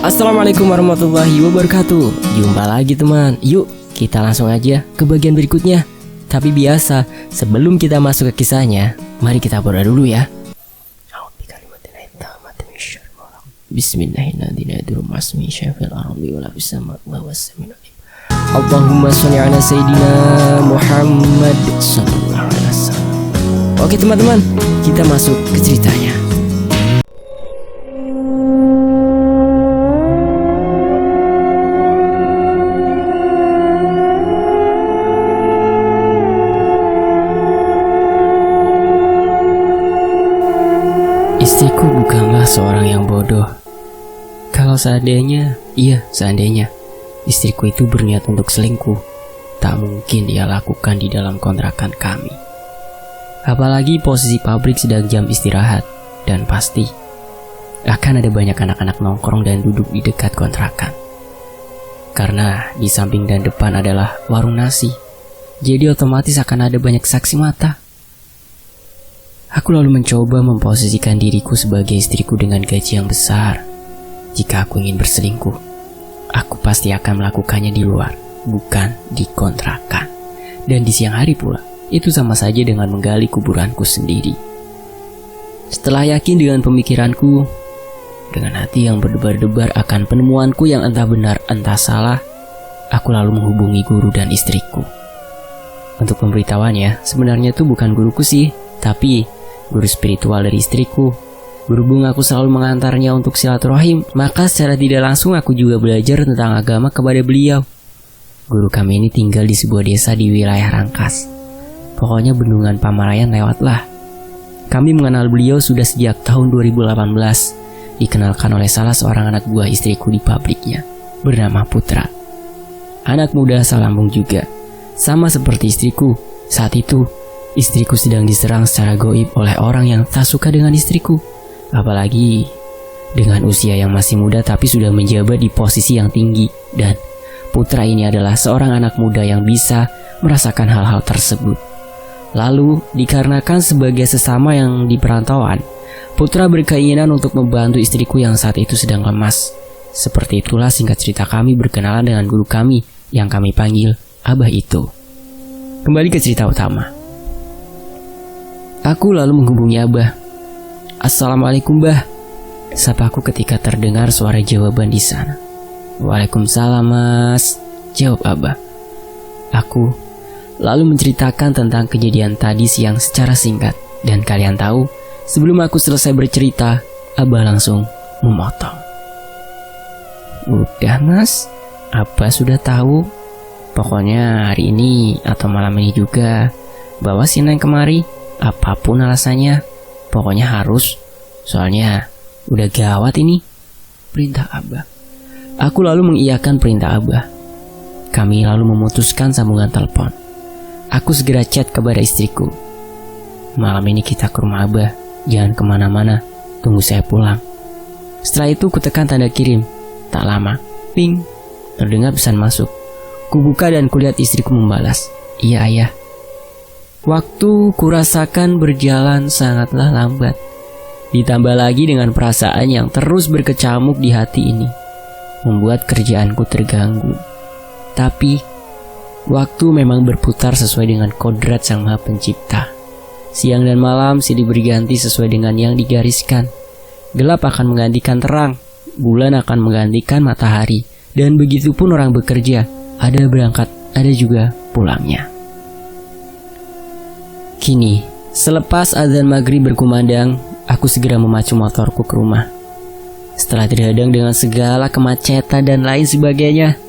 Assalamualaikum warahmatullahi wabarakatuh. Jumpa lagi teman. Yuk kita langsung aja ke bagian berikutnya. Tapi biasa, sebelum kita masuk ke kisahnya, mari kita berdoa dulu ya. Allahumma sholli ala sayyidina Muhammad sallallahu alaihi wasallam. Oke teman-teman, kita masuk ke ceritanya. Istriku bukanlah seorang yang bodoh. Kalau seandainya istriku itu berniat untuk selingkuh, tak mungkin dia lakukan di dalam kontrakan kami. Apalagi posisi pabrik sedang jam istirahat, dan pasti akan ada banyak anak-anak nongkrong dan duduk di dekat kontrakan. Karena di samping dan depan adalah warung nasi, jadi otomatis akan ada banyak saksi mata. Aku lalu mencoba memposisikan diriku sebagai istriku dengan gaji yang besar. Jika aku ingin berselingkuh, aku pasti akan melakukannya di luar, bukan di kontrakan. Dan di siang hari pula, itu sama saja dengan menggali kuburanku sendiri. Setelah yakin dengan pemikiranku, dengan hati yang berdebar-debar akan penemuanku yang entah benar entah salah, aku lalu menghubungi guru dan istriku. Untuk pemberitahuannya, sebenarnya itu bukan guruku sih, tapi guru spiritual dari istriku. Berhubung aku selalu mengantarnya untuk silaturahim, maka secara tidak langsung aku juga belajar tentang agama kepada beliau. Guru kami ini tinggal di sebuah desa di wilayah Rangkas. Pokoknya bendungan Pamarayan lewatlah. Kami mengenal beliau sudah sejak tahun 2018. Dikenalkan oleh salah seorang anak buah istriku di pabriknya, bernama Putra. Anak muda asal Lampung juga. Sama seperti istriku, saat itu istriku sedang diserang secara goib oleh orang yang tak suka dengan istriku. Apalagi dengan usia yang masih muda tapi sudah menjabat di posisi yang tinggi. Dan Putra ini adalah seorang anak muda yang bisa merasakan hal-hal tersebut. Lalu dikarenakan sebagai sesama yang di perantauan, Putra berkeinginan untuk membantu istriku yang saat itu sedang lemas. Seperti itulah singkat cerita kami berkenalan dengan guru kami yang kami panggil Abah itu. Kembali ke cerita utama. Aku lalu menghubungi Abah. Assalamualaikum Bah, sapaku ketika terdengar suara jawaban di sana. Waalaikumsalam Mas, jawab Abah. Aku lalu menceritakan tentang kejadian tadi siang secara singkat. Dan kalian tahu, sebelum aku selesai bercerita, Abah langsung memotong. Udah Mas, Abah sudah tahu. Pokoknya hari ini atau malam ini juga bawa si Neng kemari. Apapun alasannya, pokoknya harus. Soalnya udah gawat ini, perintah Abah. Aku lalu mengiyakan perintah Abah. Kami lalu memutuskan sambungan telepon. Aku segera chat kepada istriku. Malam ini kita ke rumah Abah, jangan kemana-mana, tunggu saya pulang. Setelah itu kutekan tanda kirim. Tak lama, ping, terdengar pesan masuk. Kubuka dan kulihat istriku membalas, iya ayah. Waktu kurasakan berjalan sangatlah lambat. Ditambah lagi dengan perasaan yang terus berkecamuk di hati ini, membuat kerjaanku terganggu. Tapi waktu memang berputar sesuai dengan kodrat Sang Maha Pencipta. Siang dan malam silih berganti sesuai dengan yang digariskan. Gelap akan menggantikan terang, bulan akan menggantikan matahari. Dan begitu pun orang bekerja, ada berangkat, ada juga pulangnya. Kini, selepas azan maghrib berkumandang, aku segera memacu motorku ke rumah. Setelah dihadang dengan segala kemacetan dan lain sebagainya,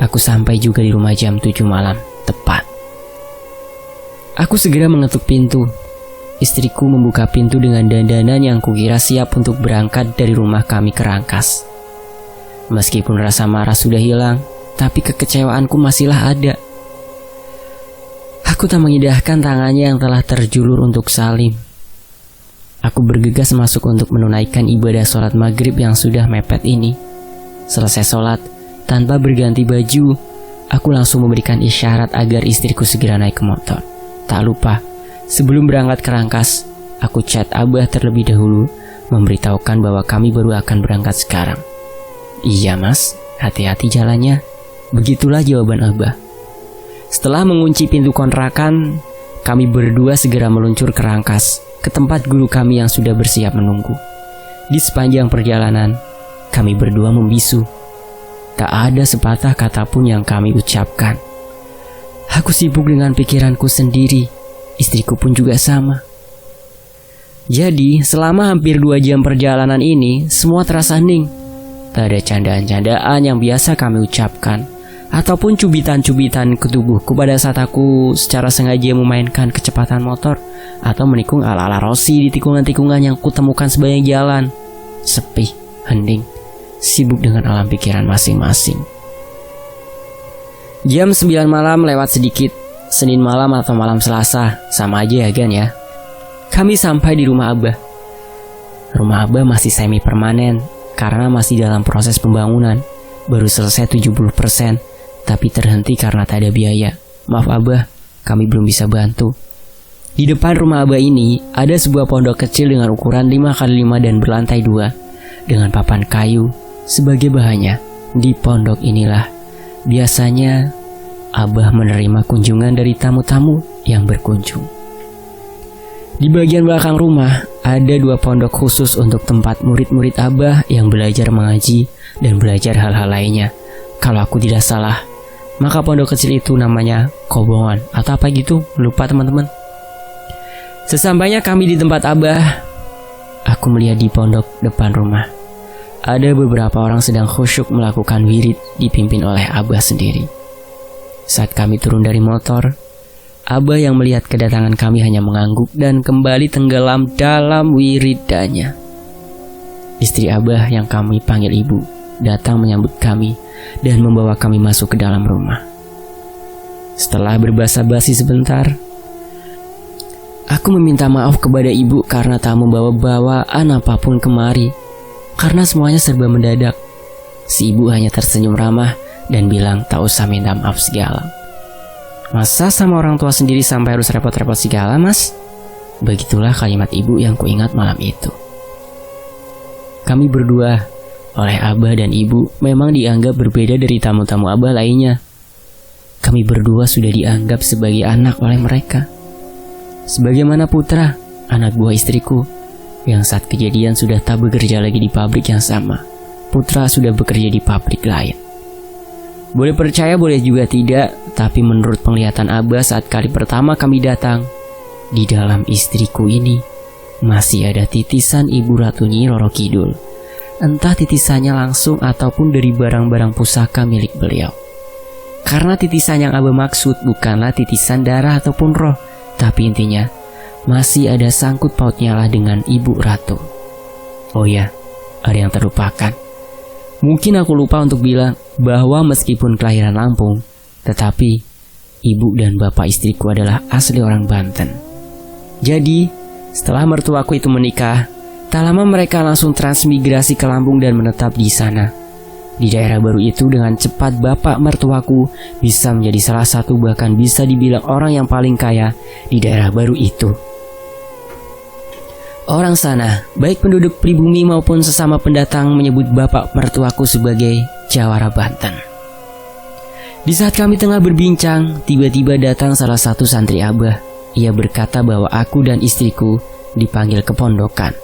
aku sampai juga di rumah jam 7 malam, tepat. Aku segera mengetuk pintu. Istriku membuka pintu dengan dandanan yang kukira siap untuk berangkat dari rumah kami ke Rangkas. Meskipun rasa marah sudah hilang, tapi kekecewaanku masihlah ada. Aku tak mengindahkan tangannya yang telah terjulur untuk salim. Aku bergegas masuk untuk menunaikan ibadah sholat maghrib yang sudah mepet ini. Selesai sholat, tanpa berganti baju, aku langsung memberikan isyarat agar istriku segera naik ke motor. Tak lupa, sebelum berangkat ke Rangkas, aku chat Abah terlebih dahulu, memberitahukan bahwa kami baru akan berangkat sekarang. Iya mas, hati-hati jalannya. Begitulah jawaban Abah. Setelah mengunci pintu kontrakan, kami berdua segera meluncur ke Rangkas, ke tempat guru kami yang sudah bersiap menunggu. Di sepanjang perjalanan, kami berdua membisu. Tak ada sepatah kata pun yang kami ucapkan. Aku sibuk dengan pikiranku sendiri, istriku pun juga sama. Jadi, selama hampir 2 jam perjalanan ini, semua terasa hening. Tak ada candaan-candaan yang biasa kami ucapkan, ataupun cubitan-cubitan ke tubuhku pada saat aku secara sengaja memainkan kecepatan motor atau menikung ala-ala Rossi di tikungan-tikungan yang kutemukan sebanyak jalan. Sepi, hening, sibuk dengan alam pikiran masing-masing. Jam 9 malam lewat sedikit, Senin malam atau malam Selasa, sama aja ya Gan ya. Kami sampai di rumah Abah. Rumah Abah masih semi permanen karena masih dalam proses pembangunan. Baru selesai 70%, tapi terhenti karena tak ada biaya. Maaf Abah, kami belum bisa bantu. Di depan rumah Abah ini ada sebuah pondok kecil dengan ukuran 5x5 dan berlantai 2 dengan papan kayu sebagai bahannya. Di pondok inilah biasanya Abah menerima kunjungan dari tamu-tamu yang berkunjung. Di bagian belakang rumah ada 2 pondok khusus untuk tempat murid-murid Abah yang belajar mengaji dan belajar hal-hal lainnya. Kalau aku tidak salah, maka pondok kecil itu namanya Kobongan atau apa gitu, lupa teman-teman. Sesampainya kami di tempat Abah, aku melihat di pondok depan rumah ada beberapa orang sedang khusyuk melakukan wirid dipimpin oleh Abah sendiri. Saat kami turun dari motor, Abah yang melihat kedatangan kami hanya mengangguk dan kembali tenggelam dalam wiridannya. Istri Abah yang kami panggil ibu datang menyambut kami dan membawa kami masuk ke dalam rumah. Setelah berbasa-basi sebentar, aku meminta maaf kepada ibu karena tak membawa bawaan apapun kemari, karena semuanya serba mendadak. Si ibu hanya tersenyum ramah dan bilang tak usah minta maaf segala. Masa sama orang tua sendiri sampai harus repot-repot segala mas? Begitulah kalimat ibu yang kuingat malam itu. Kami berdua, oleh Abah dan ibu, memang dianggap berbeda dari tamu-tamu Abah lainnya. Kami berdua sudah dianggap sebagai anak oleh mereka. Sebagaimana Putra, anak buah istriku, yang saat kejadian sudah tak bekerja lagi di pabrik yang sama. Putra sudah bekerja di pabrik lain. Boleh percaya boleh juga tidak, tapi menurut penglihatan Abah saat kali pertama kami datang, di dalam istriku ini masih ada titisan Ibu Ratu Nyi Roro Kidul. Entah titisannya langsung ataupun dari barang-barang pusaka milik beliau. Karena titisan yang Abah maksud bukanlah titisan darah ataupun roh, tapi intinya masih ada sangkut pautnya lah dengan Ibu Ratu. Oh ya, ada yang terlupakan. Mungkin aku lupa untuk bilang bahwa meskipun kelahiran Lampung, tetapi ibu dan bapak istriku adalah asli orang Banten. Jadi, setelah mertuaku itu menikah, tak lama mereka langsung transmigrasi ke Lampung dan menetap di sana. Di daerah baru itu dengan cepat bapak mertuaku bisa menjadi salah satu bahkan bisa dibilang orang yang paling kaya di daerah baru itu. Orang sana, baik penduduk pribumi maupun sesama pendatang menyebut bapak mertuaku sebagai Jawara Banten. Di saat kami tengah berbincang, tiba-tiba datang salah satu santri Abah. Ia berkata bahwa aku dan istriku dipanggil ke pondokan.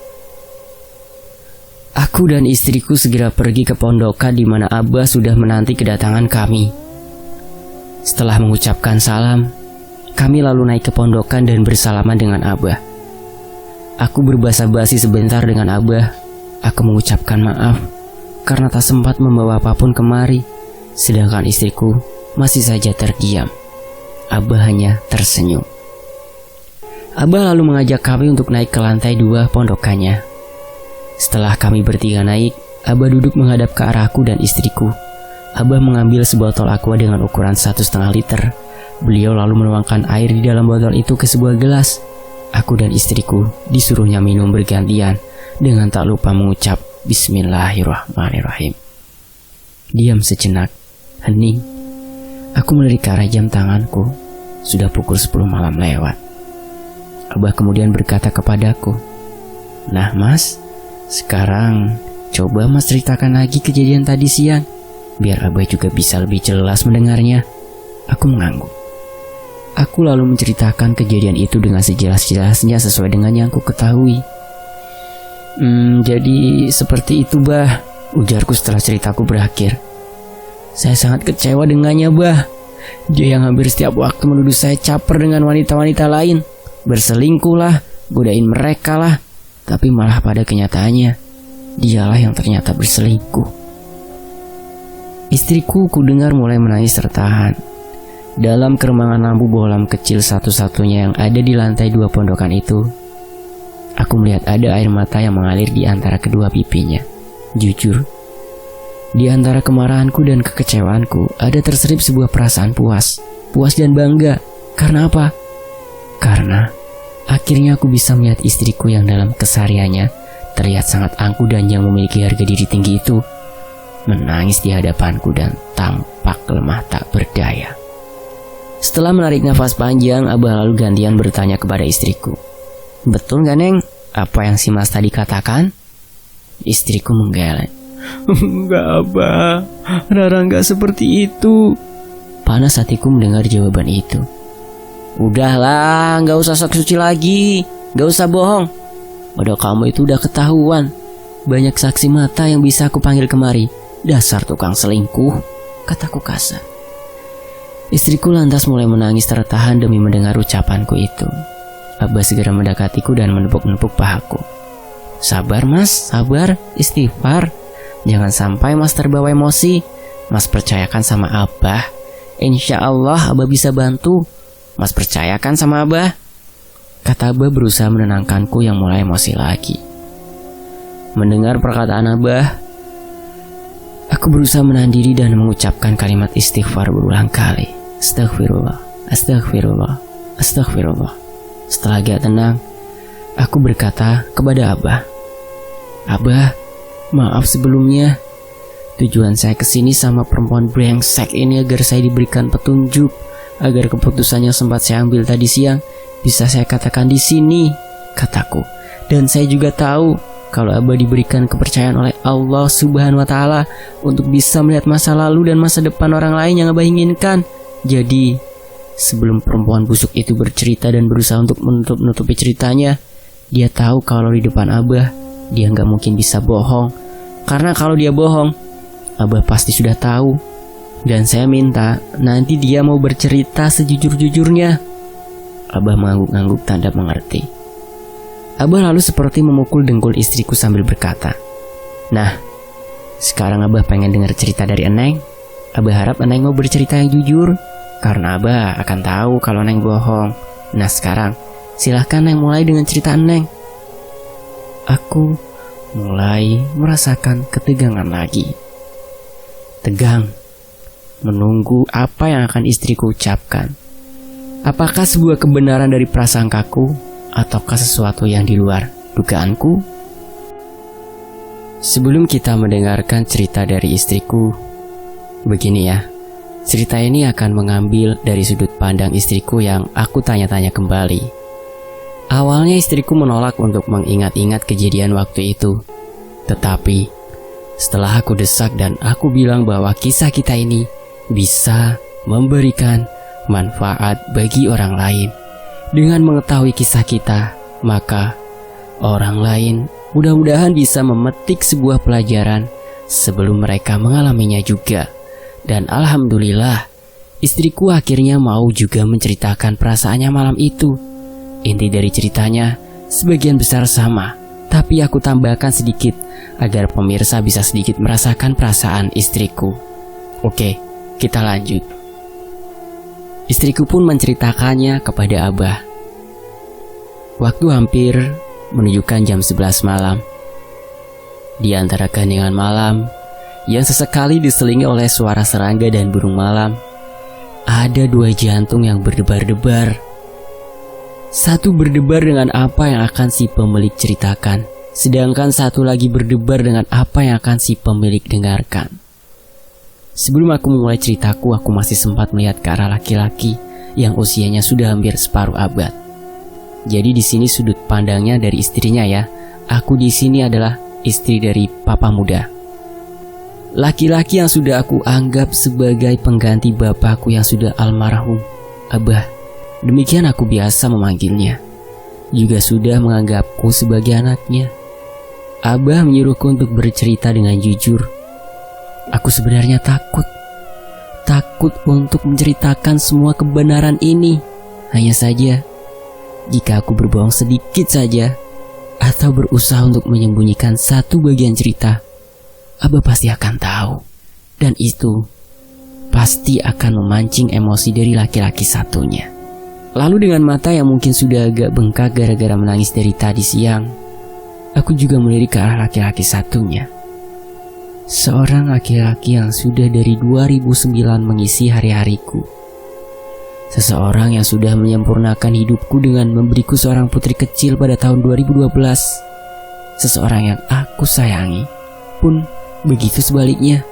Aku dan istriku segera pergi ke pondokan di mana Abah sudah menanti kedatangan kami. Setelah mengucapkan salam, kami lalu naik ke pondokan dan bersalaman dengan Abah. Aku berbasa-basi sebentar dengan Abah. Aku mengucapkan maaf karena tak sempat membawa apapun kemari, sedangkan istriku masih saja terdiam. Abah hanya tersenyum. Abah lalu mengajak kami untuk naik ke lantai 2 pondokannya. Setelah kami bertiga naik, Abah duduk menghadap ke arahku dan istriku. Abah mengambil sebotol aqua dengan ukuran 1,5 liter. Beliau lalu menuangkan air di dalam botol itu ke sebuah gelas. Aku dan istriku disuruhnya minum bergantian dengan tak lupa mengucap Bismillahirrahmanirrahim. Diam sejenak, hening. Aku melirik ke arah jam tanganku. Sudah pukul 10 malam lewat. Abah kemudian berkata kepadaku, "Nah mas, sekarang coba Mas ceritakan lagi kejadian tadi siang, biar Abah juga bisa lebih jelas mendengarnya. Aku mengangguk. Aku lalu menceritakan kejadian itu dengan sejelas-jelasnya sesuai dengan yang aku ketahui. Jadi seperti itu, Bah, ujarku setelah ceritaku berakhir. Saya sangat kecewa dengannya, Bah. Dia yang hampir setiap waktu menuduh saya caper dengan wanita-wanita lain, berselingkuh lah, godain mereka lah. Tapi malah pada kenyataannya, dialah yang ternyata berselingkuh. Istriku kudengar mulai menangis tertahan. Dalam keremangan lampu bohlam kecil satu-satunya yang ada di lantai 2 pondokan itu, aku melihat ada air mata yang mengalir di antara kedua pipinya. Jujur, di antara kemarahanku dan kekecewaanku ada terselip sebuah perasaan puas dan bangga. Karena apa? Karena akhirnya aku bisa melihat istriku yang dalam kesehariannya terlihat sangat angkuh dan yang memiliki harga diri tinggi itu menangis di hadapanku dan tampak lemah tak berdaya. Setelah menarik nafas panjang, Abah lalu gantian bertanya kepada istriku, "Betul gak, Neng, apa yang si Mas tadi katakan?" Istriku menggeleng. "Enggak, Abah, Rara enggak seperti itu." Panas hatiku mendengar jawaban itu. "Udahlah, gak usah sok suci lagi, gak usah bohong. Udah kamu itu udah ketahuan. Banyak saksi mata yang bisa aku panggil kemari. Dasar tukang selingkuh," kataku kasar. Istriku lantas mulai menangis tertahan demi mendengar ucapanku itu. Abah segera mendekatiku dan menepuk-nepuk pahaku. "Sabar, Mas, sabar, istighfar. Jangan sampai Mas terbawa emosi. Mas percayakan sama Abah. Insya Allah Abah bisa bantu. Mas percayakan sama Abah," kata Abah berusaha menenangkanku yang mulai emosi lagi. Mendengar perkataan Abah, aku berusaha menahan diri dan mengucapkan kalimat istighfar berulang kali. Astagfirullah, astagfirullah, astagfirullah. Setelah agak tenang, aku berkata kepada Abah, "Abah, maaf sebelumnya. Tujuan saya kesini sama perempuan brengsek ini agar saya diberikan petunjuk, agar keputusan yang sempat saya ambil tadi siang bisa saya katakan di sini," kataku. "Dan saya juga tahu kalau Abah diberikan kepercayaan oleh Allah Subhanahu wa Ta'ala untuk bisa melihat masa lalu dan masa depan orang lain yang Abah inginkan. Jadi, sebelum perempuan busuk itu bercerita dan berusaha untuk menutupi ceritanya, dia tahu kalau di depan Abah, dia nggak mungkin bisa bohong. Karena kalau dia bohong, Abah pasti sudah tahu. Dan saya minta nanti dia mau bercerita sejujur-jujurnya." Abah mengangguk-angguk tanda mengerti. Abah lalu seperti memukul dengkul istriku sambil berkata, "Nah, sekarang Abah pengen dengar cerita dari Eneng. Abah harap Eneng mau bercerita yang jujur, karena Abah akan tahu kalau Eneng bohong. Nah sekarang, silahkan Eneng mulai dengan cerita Eneng." Aku mulai merasakan ketegangan lagi. Tegang, menunggu apa yang akan istriku ucapkan. Apakah sebuah kebenaran dari prasangkaku, ataukah sesuatu yang di luar dugaanku? Sebelum kita mendengarkan cerita dari istriku, begini ya, cerita ini akan mengambil dari sudut pandang istriku yang aku tanya-tanya kembali. Awalnya istriku menolak untuk mengingat-ingat kejadian waktu itu. Tetapi setelah aku desak dan aku bilang bahwa kisah kita ini bisa memberikan manfaat bagi orang lain. Dengan mengetahui kisah kita, maka orang lain mudah-mudahan bisa memetik sebuah pelajaran sebelum mereka mengalaminya juga. Dan alhamdulillah, istriku akhirnya mau juga menceritakan perasaannya malam itu. Inti dari ceritanya sebagian besar sama, tapi aku tambahkan sedikit agar pemirsa bisa sedikit merasakan perasaan istriku. Oke, kita lanjut. Istriku pun menceritakannya kepada Abah. Waktu hampir menunjukkan jam 11 malam. Di antara keheningan malam yang sesekali diselingi oleh suara serangga dan burung malam, ada dua jantung yang berdebar-debar. Satu berdebar dengan apa yang akan si pemilik ceritakan, sedangkan satu lagi berdebar dengan apa yang akan si pemilik dengarkan. Sebelum aku memulai ceritaku, aku masih sempat melihat ke arah laki-laki yang usianya sudah hampir separuh abad. Jadi di sini sudut pandangnya dari istrinya ya. Aku di sini adalah istri dari papa muda. Laki-laki yang sudah aku anggap sebagai pengganti bapakku yang sudah almarhum, Abah. Demikian aku biasa memanggilnya. Juga sudah menganggapku sebagai anaknya. Abah menyuruhku untuk bercerita dengan jujur. Aku sebenarnya takut untuk menceritakan semua kebenaran ini. Hanya saja, jika aku berbohong sedikit saja atau berusaha untuk menyembunyikan satu bagian cerita, Abah pasti akan tahu. Dan itu pasti akan memancing emosi dari laki-laki satunya. Lalu dengan mata yang mungkin sudah agak bengkak gara-gara menangis dari tadi siang, aku juga melirik ke arah laki-laki satunya. Seorang laki-laki yang sudah dari 2009 mengisi hari-hariku. Seseorang yang sudah menyempurnakan hidupku dengan memberiku seorang putri kecil pada tahun 2012. Seseorang yang aku sayangi pun begitu sebaliknya.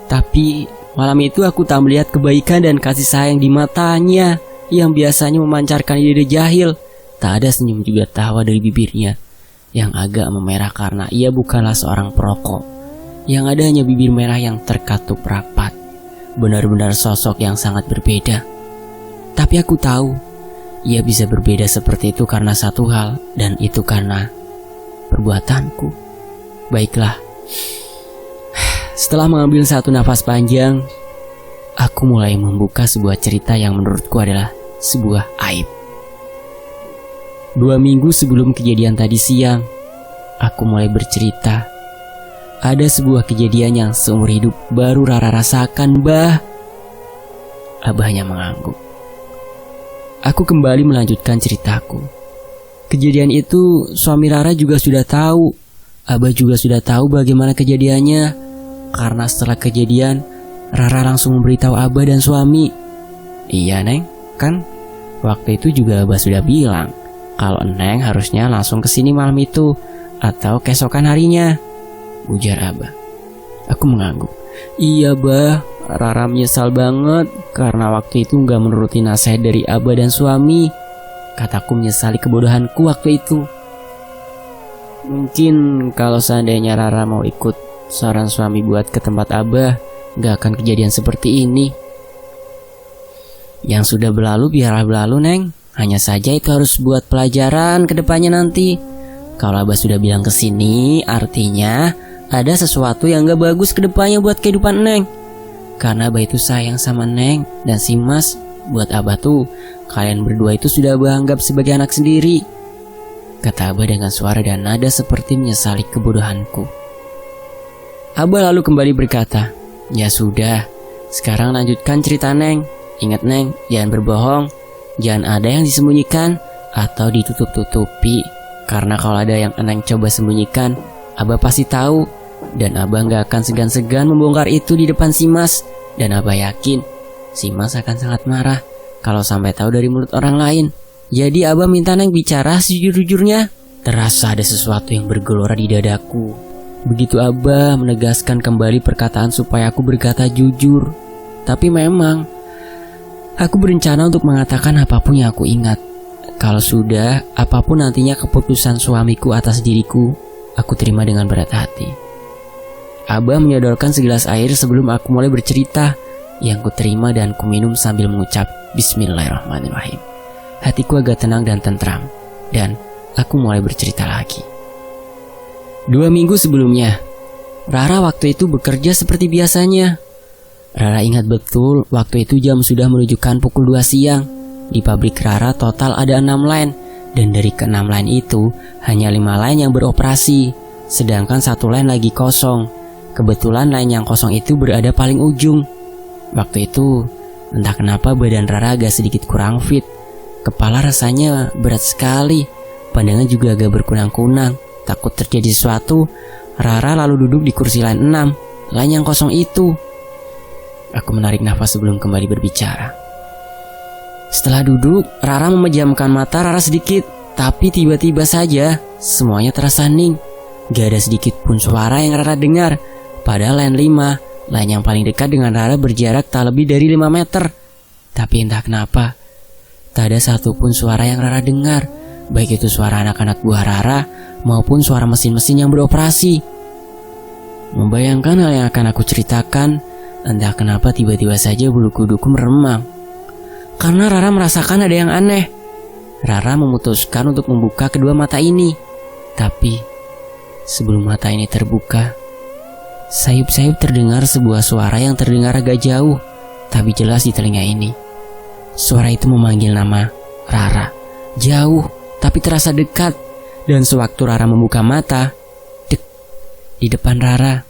Tapi malam itu aku tak melihat kebaikan dan kasih sayang di matanya yang biasanya memancarkan ide jahil. Tak ada senyum juga tawa dari bibirnya yang agak memerah karena ia bukanlah seorang perokok. Yang ada hanya bibir merah yang terkatup rapat. Benar-benar sosok yang sangat berbeda. Tapi aku tahu ia bisa berbeda seperti itu karena satu hal, dan itu karena perbuatanku. Baiklah. Setelah mengambil satu nafas panjang, aku mulai membuka sebuah cerita yang menurutku adalah sebuah aib. 2 minggu sebelum kejadian tadi siang, aku mulai bercerita. Ada sebuah kejadian yang seumur hidup baru Rara rasakan, Bah. Abahnya mengangguk. Aku kembali melanjutkan ceritaku. Kejadian itu suami Rara juga sudah tahu. Abah juga sudah tahu bagaimana kejadiannya. Karena setelah kejadian, Rara langsung memberitahu Abah dan suami. Iya, Neng, kan waktu itu juga Abah sudah bilang kalau Neng harusnya langsung kesini malam itu atau keesokan harinya, ujar Abah. Aku mengangguk. Iya, Bah, Rara menyesal banget karena waktu itu gak menuruti nasihat dari Abah dan suami. Kataku menyesali kebodohanku waktu itu. Mungkin kalau seandainya Rara mau ikut saran suami buat ke tempat Abah, gak akan kejadian seperti ini. Yang sudah berlalu biarlah berlalu, Neng. Hanya saja itu harus buat pelajaran ke depannya nanti. Kalau Abah sudah bilang kesini, artinya ada sesuatu yang gak bagus ke depannya buat kehidupan Neng. Karena Abah itu sayang sama Neng dan si Mas. Buat Abah tuh, kalian berdua itu sudah Abah anggap sebagai anak sendiri, kata Abah dengan suara dan nada seperti menyesali kebodohanku. Abah lalu kembali berkata, ya sudah, sekarang lanjutkan cerita Neng. Ingat Neng, jangan berbohong, jangan ada yang disembunyikan atau ditutup-tutupi. Karena kalau ada yang Neng coba sembunyikan, Abah pasti tahu. Dan Abah gak akan segan-segan membongkar itu di depan si Mas. Dan Abah yakin si Mas akan sangat marah kalau sampai tahu dari mulut orang lain. Jadi Abah minta Neng bicara sejujur-jujurnya. Terasa ada sesuatu yang bergelora di dadaku. Begitu Abah menegaskan kembali perkataan supaya aku berkata jujur. Tapi memang aku berencana untuk mengatakan apapun yang aku ingat. Kalau sudah, apapun nantinya keputusan suamiku atas diriku, aku terima dengan berat hati. Abah menyodorkan segelas air sebelum aku mulai bercerita, yang ku terima dan ku minum sambil mengucap Bismillahirrahmanirrahim. Hatiku agak tenang dan tentram, dan aku mulai bercerita lagi. 2 minggu sebelumnya, Rara waktu itu bekerja seperti biasanya. Rara ingat betul waktu itu jam sudah menunjukkan pukul 2 siang. Di pabrik Rara total ada 6 line, dan dari ke-6 line itu hanya 5 line yang beroperasi, sedangkan 1 line lagi kosong. Kebetulan line yang kosong itu berada paling ujung. Waktu itu entah kenapa badan Rara agak sedikit kurang fit. Kepala rasanya berat sekali, pandangan juga agak berkunang-kunang. Takut terjadi sesuatu, Rara lalu duduk di kursi line 6, line yang kosong itu. Aku menarik nafas sebelum kembali berbicara. Setelah duduk, Rara memejamkan mata Rara sedikit. Tapi tiba-tiba saja semuanya terasa hening. Gak ada sedikit pun suara yang Rara dengar. Padahal line 5, line yang paling dekat dengan Rara berjarak tak lebih dari 5 meter. Tapi entah kenapa, tak ada satupun suara yang Rara dengar. Baik itu suara anak-anak buah Rara maupun suara mesin-mesin yang beroperasi. Membayangkan hal yang akan aku ceritakan, entah kenapa tiba-tiba saja bulu kuduku meremang. Karena Rara merasakan ada yang aneh. Rara memutuskan untuk membuka kedua mata ini. Tapi sebelum mata ini terbuka, sayup-sayup terdengar sebuah suara yang terdengar agak jauh, tapi jelas di telinga ini. Suara itu memanggil nama Rara. Jauh, tapi terasa dekat. Dan sewaktu Rara membuka mata, dek, di depan Rara,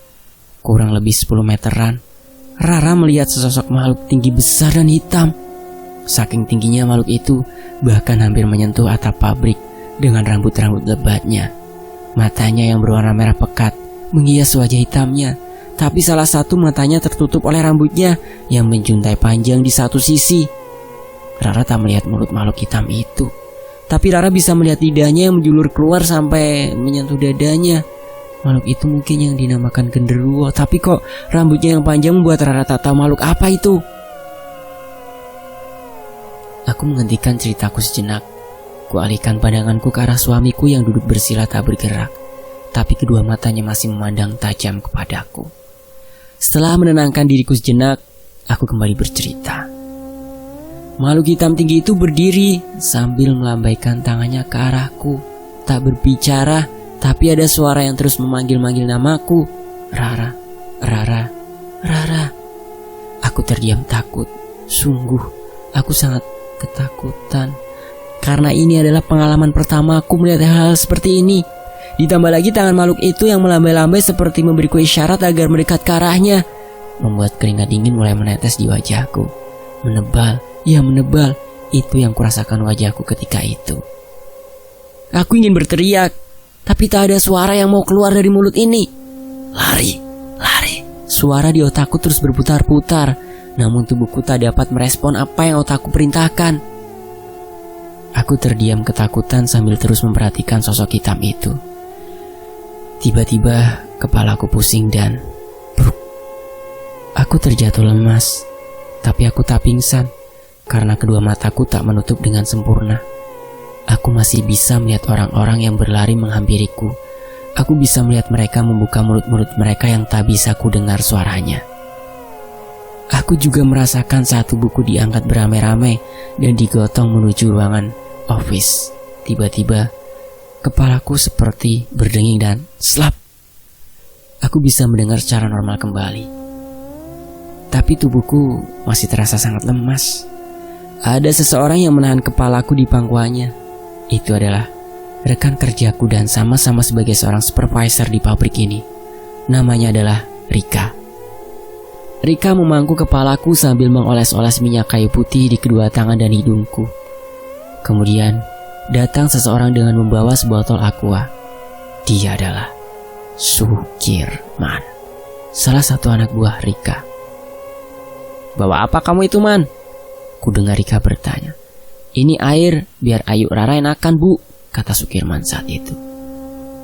kurang lebih 10 meteran, Rara melihat sesosok makhluk tinggi besar dan hitam. Saking tingginya makhluk itu, bahkan hampir menyentuh atap pabrik dengan rambut-rambut lebatnya. Matanya yang berwarna merah pekat menghias wajah hitamnya, tapi salah satu matanya tertutup oleh rambutnya yang menjuntai panjang di satu sisi. Rara tak melihat mulut makhluk hitam itu, tapi Rara bisa melihat lidahnya yang menjulur keluar sampai menyentuh dadanya. Makhluk itu mungkin yang dinamakan genderuwo, tapi kok rambutnya yang panjang membuat Rara tak tahu makhluk apa itu. Aku menghentikan ceritaku sejenak. Kualihkan pandanganku ke arah suamiku yang duduk bersila tak bergerak, tapi kedua matanya masih memandang tajam kepadaku. Setelah menenangkan diriku sejenak, aku kembali bercerita. Makhluk hitam tinggi itu berdiri sambil melambaikan tangannya ke arahku. Tak berbicara, tapi ada suara yang terus memanggil-manggil namaku. Rara, Rara, Rara. Aku terdiam takut. Sungguh, aku sangat ketakutan. Karena ini adalah pengalaman pertama aku melihat hal-hal seperti ini. Ditambah lagi tangan makhluk itu yang melambai-lambai seperti memberiku isyarat agar mendekat ke arahnya, membuat keringat dingin mulai menetes di wajahku. Menebal, ya menebal. Itu yang kurasakan wajahku ketika itu. Aku ingin berteriak, tapi tak ada suara yang mau keluar dari mulut ini. Lari, lari. Suara di otakku terus berputar-putar, namun tubuhku tak dapat merespon apa yang otakku perintahkan. Aku terdiam ketakutan sambil terus memperhatikan sosok hitam itu. Tiba-tiba kepalaku pusing dan bruk. Aku terjatuh lemas, tapi aku tak pingsan karena kedua mataku tak menutup dengan sempurna. Aku masih bisa melihat orang-orang yang berlari menghampiriku. Aku bisa melihat mereka membuka mulut-mulut mereka yang tak bisa ku dengar suaranya. Aku juga merasakan saat tubuhku diangkat beramai-ramai dan digotong menuju ruangan office. Tiba-tiba kepalaku seperti berdenging dan slap. Aku bisa mendengar secara normal kembali. Tapi tubuhku masih terasa sangat lemas. Ada seseorang yang menahan kepalaku di pangkuannya. Itu adalah rekan kerjaku dan sama-sama sebagai seorang supervisor di pabrik ini. Namanya adalah Rika. Rika memangku kepalaku sambil mengoles-oles minyak kayu putih di kedua tangan dan hidungku. Kemudian datang seseorang dengan membawa sebotol aqua. Dia adalah Sukirman, salah satu anak buah Rika. Bawa apa kamu itu, Man? Ku dengar Rika bertanya. Ini air biar Ayu Rara enakan, Bu, kata Sukirman saat itu.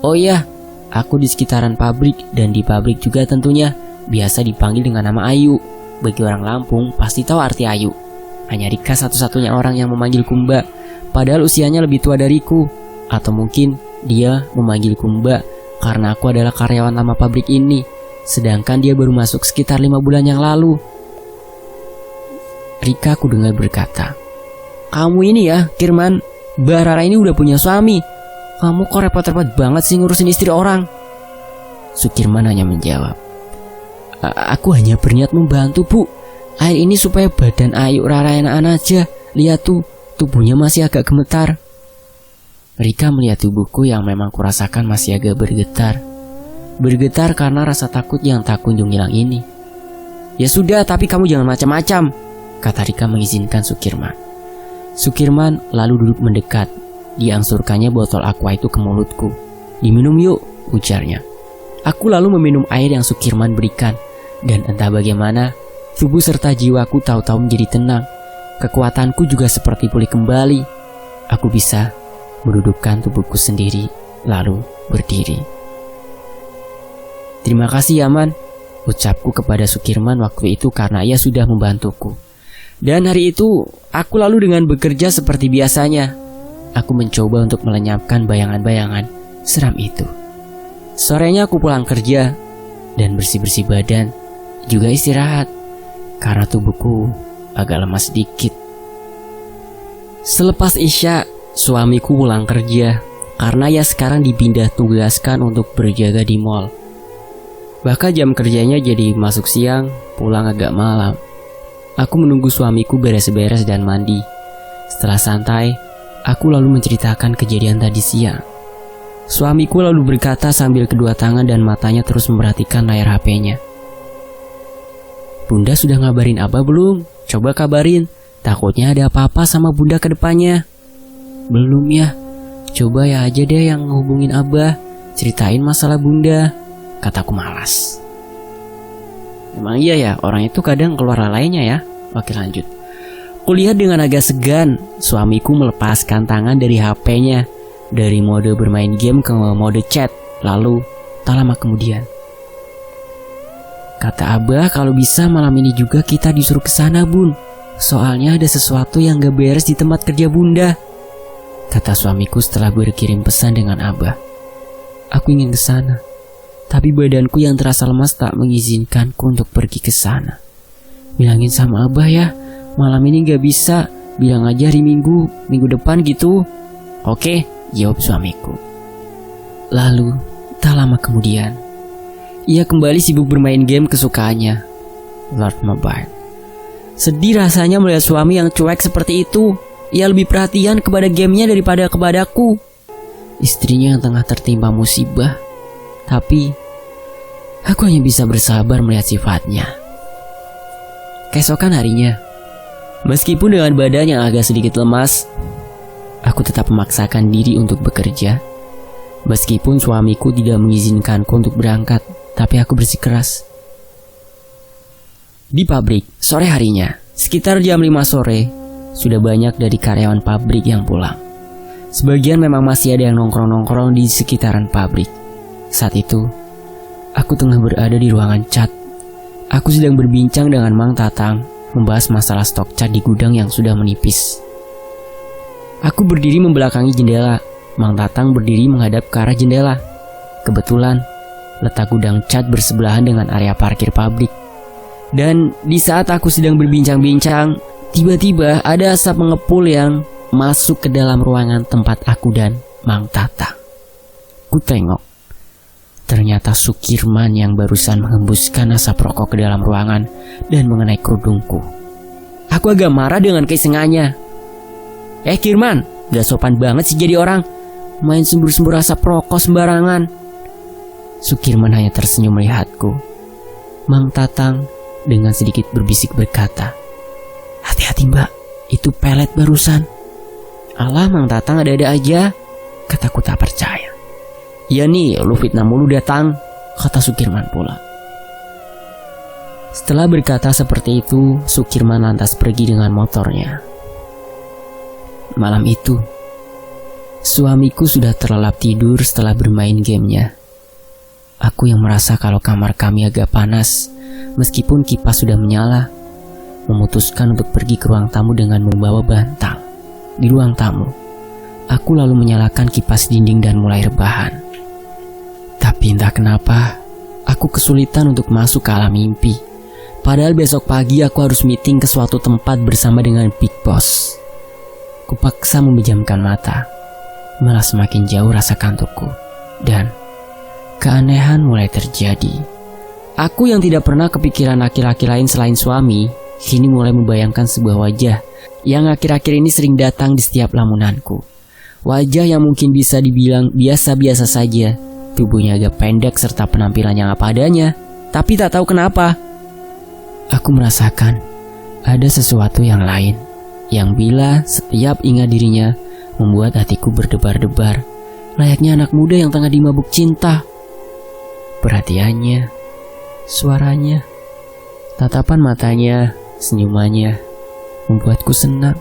Oh iya, aku di sekitaran pabrik dan di pabrik juga tentunya biasa dipanggil dengan nama Ayu. Bagi orang Lampung pasti tahu arti Ayu. Hanya Rika satu-satunya orang yang memanggilku Mbak, padahal usianya lebih tua dariku. Atau mungkin dia memanggilku Mbak karena aku adalah karyawan lama pabrik ini, sedangkan dia baru masuk sekitar 5 bulan yang lalu. Rika ku dengar berkata, kamu ini ya, Kirman, Mbak Rara ini udah punya suami. Kamu kok repot-repot banget sih ngurusin istri orang? Sukirman hanya menjawab, aku hanya berniat membantu, Bu. Air ini supaya badan Ayu Rara enakan aja. Lihat tuh, tubuhnya masih agak gemetar. Rika melihat tubuhku yang memang kurasakan masih agak bergetar. Bergetar karena rasa takut yang tak kunjung hilang ini. Ya sudah, tapi kamu jangan macam-macam, kata Rika mengizinkan Sukirman. Sukirman lalu duduk mendekat. Diangsurkannya botol aqua itu ke mulutku. Diminum yuk, ujarnya. Aku lalu meminum air yang Sukirman berikan. Dan entah bagaimana, tubuh serta jiwaku tahu-tahu menjadi tenang. Kekuatanku juga seperti pulih kembali. Aku bisa mendudukkan tubuhku sendiri, lalu berdiri. Terima kasih ya, Man, ucapku kepada Sukirman waktu itu karena ia sudah membantuku. Dan hari itu, aku lalu dengan bekerja seperti biasanya. Aku mencoba untuk melenyapkan bayangan-bayangan Seram itu. Sorenya aku pulang kerja dan bersih-bersih badan, juga istirahat karena tubuhku agak lemas sedikit. Selepas Isya, suamiku pulang kerja karena ya sekarang dipindah tugaskan untuk berjaga di mall. Bahkan jam kerjanya jadi masuk siang, pulang agak malam. Aku menunggu suamiku beres-beres dan mandi. Setelah santai, aku lalu menceritakan kejadian tadi siang. Suamiku lalu berkata sambil kedua tangan dan matanya terus memperhatikan layar HP-nya. Bunda sudah ngabarin Abah belum? Coba kabarin, takutnya ada apa-apa sama Bunda ke depannya. Belum ya, coba ya aja deh yang ngehubungin Abah, ceritain masalah Bunda, kataku malas. Emang iya ya, orang itu kadang keluar lalainya ya. Oke lanjut. Kulihat dengan agak segan, suamiku melepaskan tangan dari HP-nya, dari mode bermain game ke mode chat. Lalu, tak lama kemudian, kata Abah kalau bisa malam ini juga kita disuruh ke sana Bun. Soalnya ada sesuatu yang gak beres di tempat kerja Bunda, kata suamiku setelah berkirim pesan dengan Abah. Aku ingin ke sana, tapi badanku yang terasa lemas tak mengizinkanku untuk pergi ke sana. Bilangin sama Abah ya, malam ini gak bisa, bilang aja hari minggu depan gitu. Oke, jawab suamiku. Lalu, tak lama kemudian, ia kembali sibuk bermain game kesukaannya, Lord Mobile. Sedih rasanya melihat suami yang cuek seperti itu. Ia lebih perhatian kepada gamenya daripada kepadaku, istrinya yang tengah tertimpa musibah. Tapi, aku hanya bisa bersabar melihat sifatnya. Keesokan harinya, meskipun dengan badan yang agak sedikit lemas, aku tetap memaksakan diri untuk bekerja. Meskipun suamiku tidak mengizinkanku untuk berangkat, tapi aku bersikeras. Di pabrik, sore harinya, sekitar jam 5 sore, sudah banyak dari karyawan pabrik yang pulang. Sebagian memang masih ada yang nongkrong-nongkrong di sekitaran pabrik. Saat itu, aku tengah berada di ruangan cat. Aku sedang berbincang dengan Mang Tatang, membahas masalah stok cat di gudang yang sudah menipis. Aku berdiri membelakangi jendela. Mang Tatang berdiri menghadap ke arah jendela. Kebetulan, letak gudang cat bersebelahan dengan area parkir pabrik. Dan di saat aku sedang berbincang-bincang, tiba-tiba ada asap mengepul yang masuk ke dalam ruangan tempat aku dan Mang Tatang. Ku tengok. Ternyata Sukirman yang barusan menghembuskan asap rokok ke dalam ruangan dan mengenai kerudungku. Aku agak marah dengan keisengannya. Kirman, gak sopan banget sih jadi orang. Main sembur-sembur asap rokok sembarangan. Sukirman hanya tersenyum melihatku. Mang Tatang dengan sedikit berbisik berkata, hati-hati mbak, itu pelet barusan. Alah Mang Tatang ada-ada aja, kataku tak percaya. Iya nih, lu fitnah mulu datang, kata Sukirman pula. Setelah berkata seperti itu, Sukirman lantas pergi dengan motornya. Malam itu, suamiku sudah terlelap tidur setelah bermain gamenya. Aku yang merasa kalau kamar kami agak panas, meskipun kipas sudah menyala, memutuskan untuk pergi ke ruang tamu dengan membawa bantal. Di ruang tamu, aku lalu menyalakan kipas dinding dan mulai rebahan. Tapi entah kenapa, aku kesulitan untuk masuk ke alam mimpi. Padahal besok pagi aku harus meeting ke suatu tempat bersama dengan Big Boss. Kupaksa memejamkan mata, malah semakin jauh rasa kantukku. Dan keanehan mulai terjadi. Aku yang tidak pernah kepikiran laki-laki lain selain suami, kini mulai membayangkan sebuah wajah yang akhir-akhir ini sering datang di setiap lamunanku. Wajah yang mungkin bisa dibilang biasa-biasa saja, tubuhnya agak pendek serta penampilan yang apa adanya. Tapi tak tahu kenapa, aku merasakan ada sesuatu yang lain, yang bila setiap ingat dirinya membuat hatiku berdebar-debar, layaknya anak muda yang tengah dimabuk cinta. Perhatiannya, suaranya, tatapan matanya, senyumannya membuatku senang.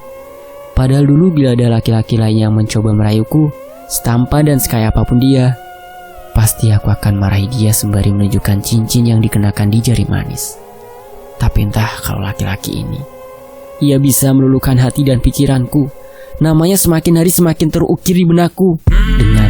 Padahal dulu bila ada laki-laki lain yang mencoba merayuku, setampan dan sekaya apapun dia, pasti aku akan marahi dia sembari menunjukkan cincin yang dikenakan di jari manis. Tapi entah kalau laki-laki ini, ia bisa meluluhkan hati dan pikiranku. Namanya semakin hari semakin terukir di benakku. Dengan